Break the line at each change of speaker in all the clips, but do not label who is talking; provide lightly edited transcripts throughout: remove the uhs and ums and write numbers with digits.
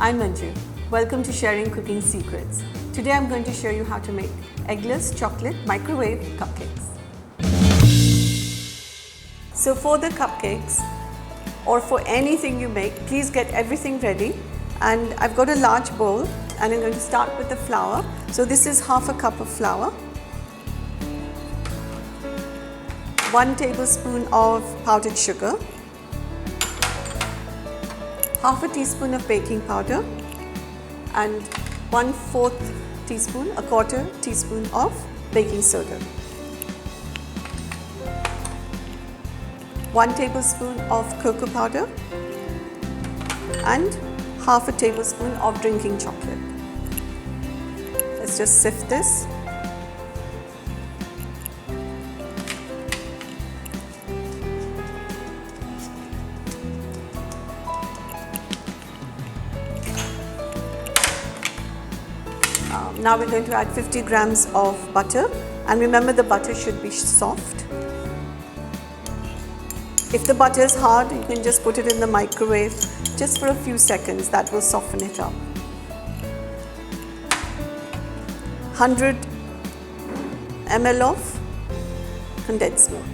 I'm Manju. Welcome to Sharing Cooking Secrets. Today I'm going to show you how to make eggless chocolate microwave cupcakes. So for the cupcakes, or for anything you make, please get everything ready. And I've got a large bowl and I'm going to start with the flour. So this is half a cup of flour, 1 tablespoon of powdered sugar, half a teaspoon of baking powder, and 1/4 teaspoon, a quarter teaspoon of baking soda, 1 tablespoon of cocoa powder, and half a tablespoon of drinking chocolate. Let's just sift this. Now we're going to add 50 grams of butter, and remember the butter should be soft. If the butter is hard, you can just put it in the microwave just for a few seconds. That will soften it up. 100 ml of condensed milk,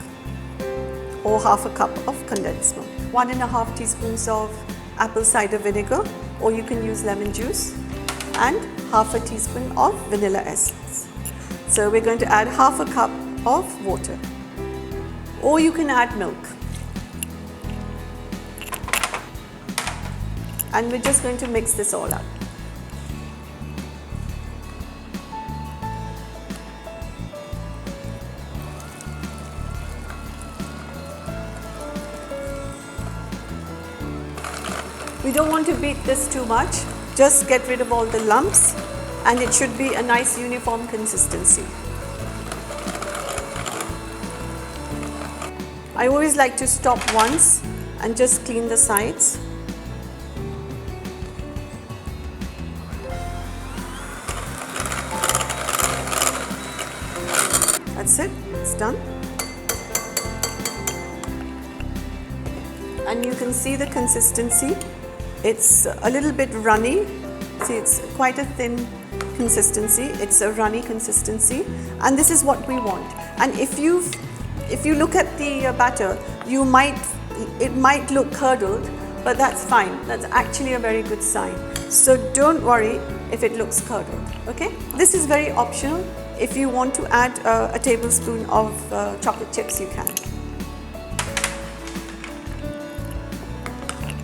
or half a cup of condensed milk. 1.5 teaspoons of apple cider vinegar, or you can use lemon juice, and half a teaspoon of vanilla essence. So we're going to add half a cup of water, or you can add milk. And we're just going to mix this all up. We don't want to beat this too much. Just get rid of all the lumps, and it should be a nice uniform consistency. I always like to stop once and just clean the sides. That's it, it's done. And you can see the consistency. It's a little bit runny. See, it's quite a thin consistency. It's a runny consistency, and this is what we want. And if you look at the batter, it might look curdled, but that's fine. That's actually a very good sign. So don't worry if it looks curdled. Okay? This is very optional. If you want to add a tablespoon of chocolate chips, you can.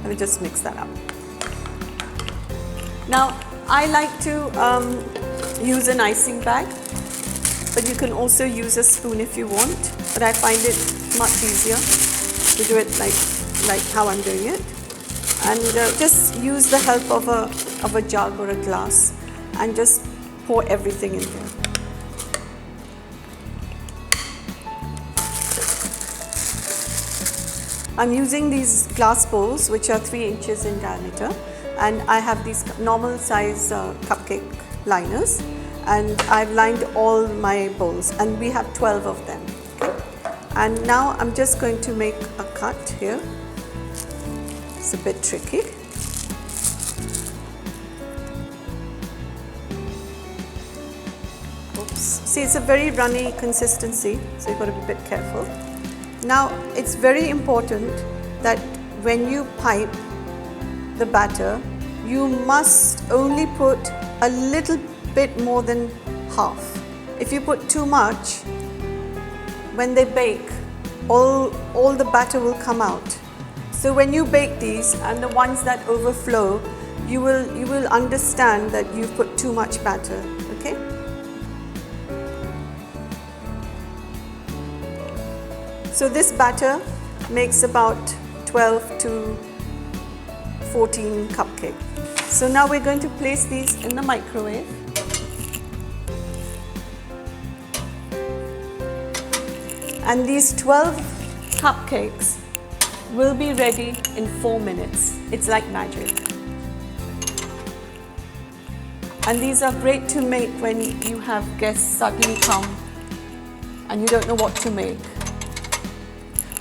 Let me just mix that up. Now, I like to use an icing bag, but you can also use a spoon if you want. But I find it much easier to do it like how I'm doing it. And just use the help of a jug or a glass, and just pour everything in there. I'm using these glass bowls, which are 3 inches in diameter, and I have these normal size cupcake liners, and I've lined all my bowls, and we have 12 of them. Okay? And now I'm just going to make a cut here. It's a bit tricky. Oops. See, it's a very runny consistency, so you've got to be a bit careful. Now, it's very important that when you pipe the batter, you must only put a little bit more than half. If you put too much, when they bake, all the batter will come out. So when you bake these, and the ones that overflow, you will understand that you've put too much batter. Okay? So this batter makes about 12 to 14 cupcakes. So now we're going to place these in the microwave. And these 12 cupcakes will be ready in 4 minutes. It's like magic. And these are great to make when you have guests suddenly come and you don't know what to make.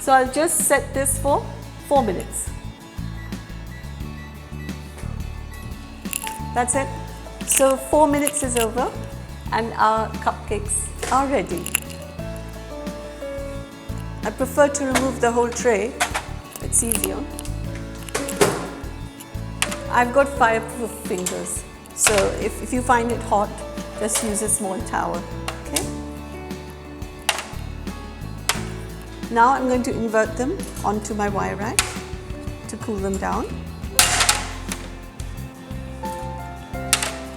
So I'll just set this for 4 minutes. That's it. So 4 minutes is over and our cupcakes are ready. I prefer to remove the whole tray. It's easier. I've got fireproof fingers, so if you find it hot, just use a small towel. Okay. Now I'm going to invert them onto my wire rack to cool them down.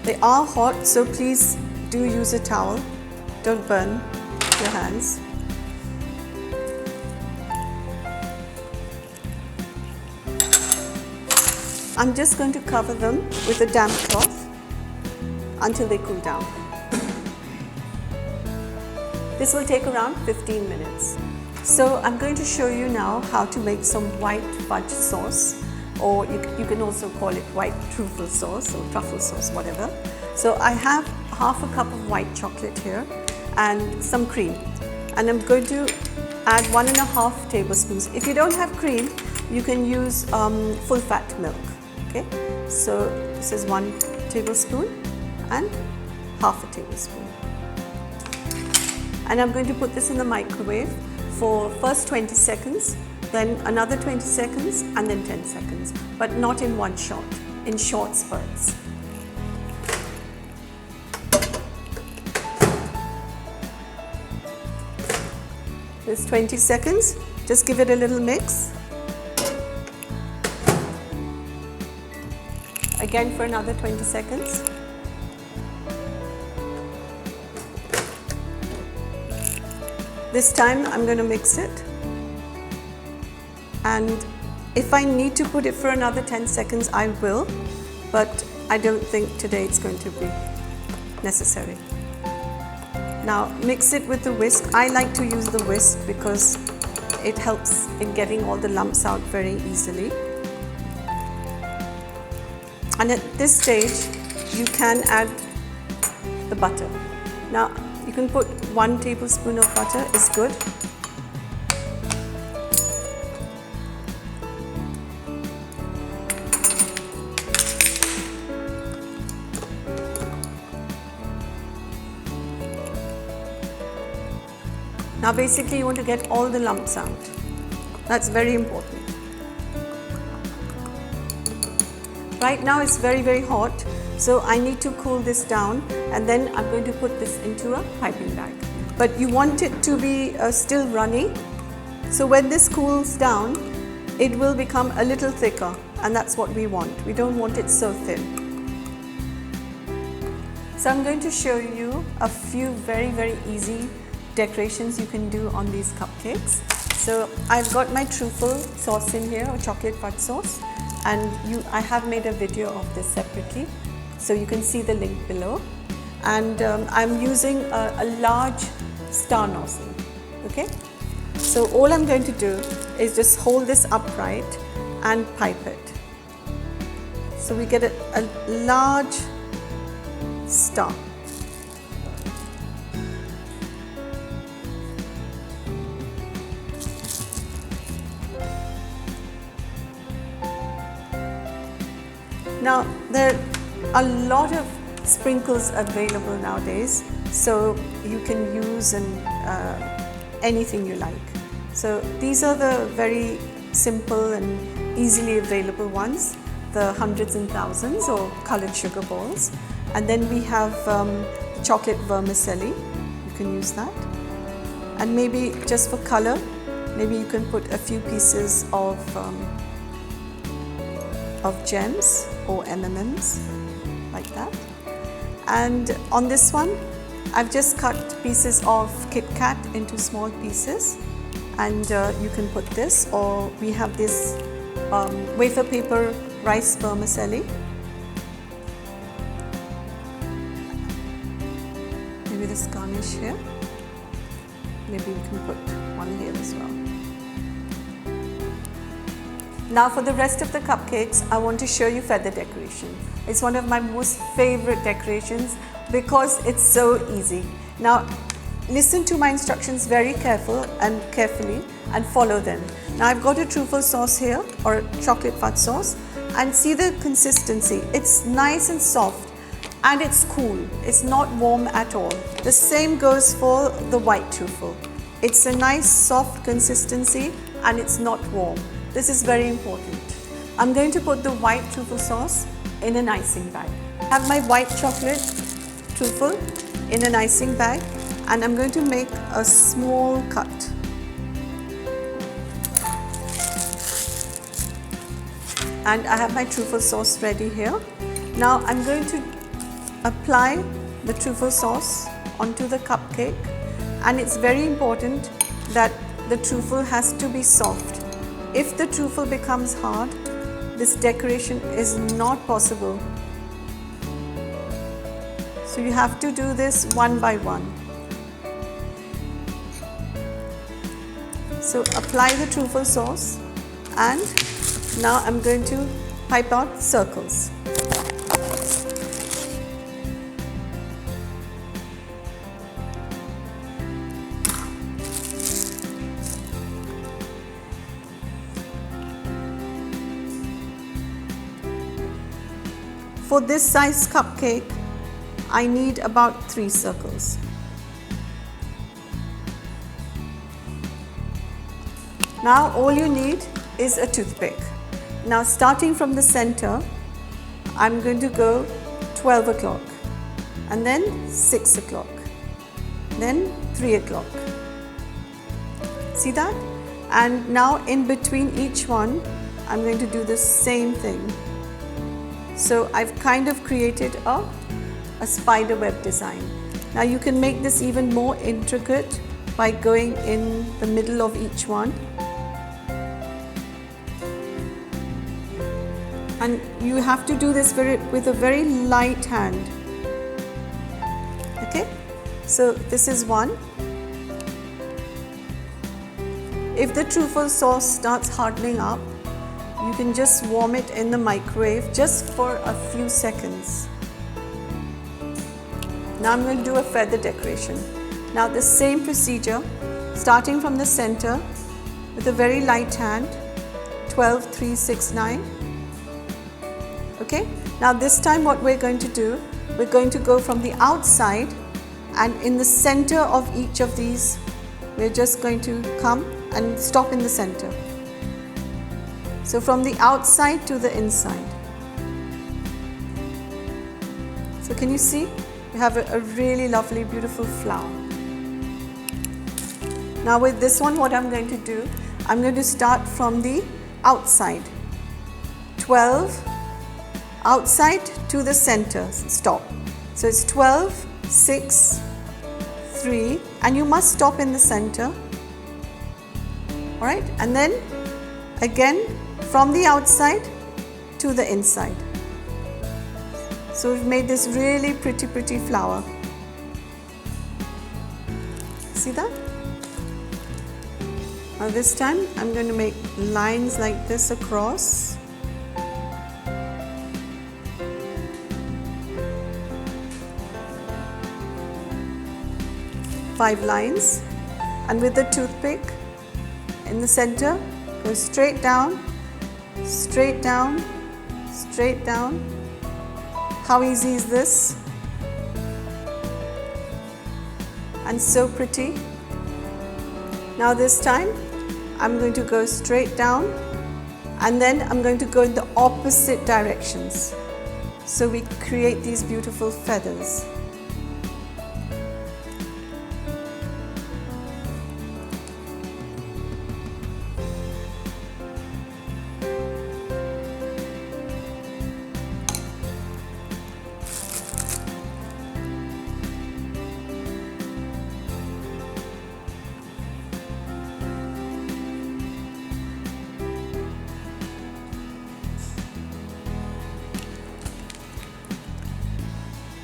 They are hot, so please do use a towel. Don't burn your hands. I'm just going to cover them with a damp cloth until they cool down. This will take around 15 minutes. So I'm going to show you now how to make some white fudge sauce, or you can also call it white truffle sauce or truffle sauce, whatever. So I have half a cup of white chocolate here and some cream. And I'm going to add 1.5 tablespoons. If you don't have cream, you can use full fat milk. Okay, so this is 1 tablespoon and half a tablespoon. And I'm going to put this in the microwave for first 20 seconds, then another 20 seconds and then 10 seconds, but not in one shot, in short spurts. This 20 seconds, just give it a little mix. Again for another 20 seconds. This time I'm going to mix it, and if I need to put it for another 10 seconds I will, but I don't think today it's going to be necessary. Now mix it with the whisk. I like to use the whisk because it helps in getting all the lumps out very easily. And at this stage, you can add the butter. Now, you can put 1 tablespoon of butter is good. Now, basically, you want to get all the lumps out. That's very important. Right now it's very, very hot, so I need to cool this down, and then I'm going to put this into a piping bag. But you want it to be still runny, so when this cools down, it will become a little thicker, and that's what we want. We don't want it so thin. So I'm going to show you a few very, very easy decorations you can do on these cupcakes. So I've got my truffle sauce in here, or chocolate fudge sauce. And I have made a video of this separately, so you can see the link below. And I'm using a large star nozzle, okay? So all I'm going to do is just hold this upright and pipe it. So we get a large star. Now, there are a lot of sprinkles available nowadays, so you can use anything you like. So these are the very simple and easily available ones, the hundreds and thousands or colored sugar balls. And then we have the chocolate vermicelli, you can use that. And maybe just for color, maybe you can put a few pieces of gems or M&Ms, like that. And on this one, I've just cut pieces of Kit Kat into small pieces, and you can put this, or we have this wafer paper rice vermicelli. Maybe this garnish here. Maybe we can put one here as well. Now for the rest of the cupcakes, I want to show you feather decoration. It's one of my most favorite decorations because it's so easy. Now listen to my instructions very carefully and follow them. Now I've got a truffle sauce here, or a chocolate fudge sauce, and see the consistency. It's nice and soft and it's cool. It's not warm at all. The same goes for the white truffle. It's a nice soft consistency and it's not warm. This is very important. I'm going to put the white truffle sauce in an icing bag. I have my white chocolate truffle in an icing bag and I'm going to make a small cut. And I have my truffle sauce ready here. Now I'm going to apply the truffle sauce onto the cupcake, and it's very important that the truffle has to be soft. If the truffle becomes hard, this decoration is not possible. So you have to do this one by one. So apply the truffle sauce, and now I'm going to pipe out circles. For this size cupcake, I need about 3 circles. Now all you need is a toothpick. Now starting from the center, I'm going to go 12 o'clock, and then 6 o'clock, then 3 o'clock. See that? And now in between each one, I'm going to do the same thing. So I've kind of created a spider web design. Now you can make this even more intricate by going in the middle of each one. And you have to do this with a very light hand. Okay, so this is one. If the truffle sauce starts hardening up, you can just warm it in the microwave just for a few seconds. Now I'm going to do a feather decoration. Now the same procedure, starting from the center with a very light hand, 12, 3, 6, 9. Okay, now this time what we're going to do, we're going to go from the outside, and in the center of each of these, we're just going to come and stop in the center. So from the outside to the inside. So can you see? We have a really lovely, beautiful flower. Now with this one, what I'm going to do, I'm going to start from the outside. 12, outside to the center, stop. So it's 12, 6, 3, and you must stop in the center. All right, and then again from the outside to the inside. So we've made this really pretty flower. See that? Now this time I'm going to make lines like this across. Five lines, and with the toothpick in the center, go straight down, straight down, straight down. How easy is this? And so pretty. Now this time I'm going to go straight down, and then I'm going to go in the opposite directions. So we create these beautiful feathers.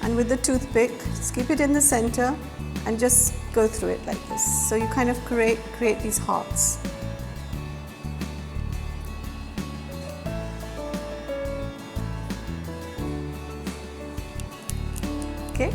And with the toothpick, just keep it in the center and just go through it like this. So you kind of create these hearts. Okay.